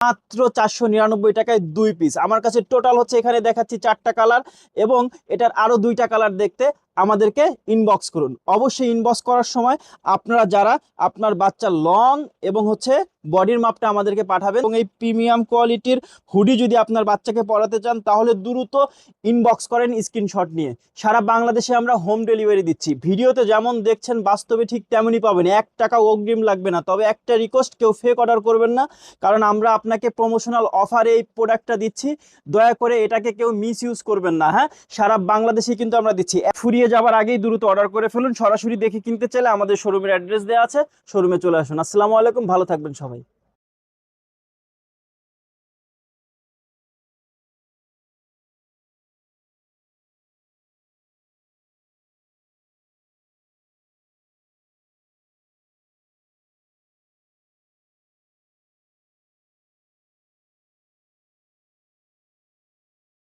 মাত্র 499 টাকায় 2 পিস। আমার কাছে টোটাল হচ্ছে এখানে দেখাচ্ছি 4টা কালার, এবং এটার আরো 2টা কালার দেখতে আমাদেরকে ইনবক্স করুন। অবশ্যই ইনবক্স করার সময় আপনারা যারা আপনার বাচ্চা লং এবং হচ্ছে বডির মাপটা আমাদেরকে পাঠাবেন। এবং এই প্রিমিয়াম কোয়ালিটির হুডি যদি আপনার বাচ্চাকে পরাতে চান তাহলে দ্রুত ইনবক্স করেন স্ক্রিনশট নিয়ে। সারা বাংলাদেশে আমরা হোম ডেলিভারি দিচ্ছি। ভিডিওতে যেমন দেখছেন বাস্তবে ঠিক তেমনই পাবেন, 1 টাকা অগ্রিম লাগবে না। তবে একটা রিকোয়েস্ট, কেউ ফেক অর্ডার করবেন না, কারণ আমরা আপনাকে প্রমোশনাল অফারে এই প্রোডাক্টটা দিচ্ছি। দয়া করে এটাকে কেউ মিস ইউজ করবেন না। হ্যাঁ, সারা বাংলাদেশে কিন্তু আমরা দিচ্ছি। ফুরিয়ে যাবার আগেই দ্রুত অর্ডার করে ফেলুন। সরাসরি দেখে কিনতে চাইলে আমাদের শোরুমের অ্যাড্রেস দেওয়া আছে, শোরুমে চলে আসুন। আসসালামু আলাইকুম, ভালো থাকবেন সবাই।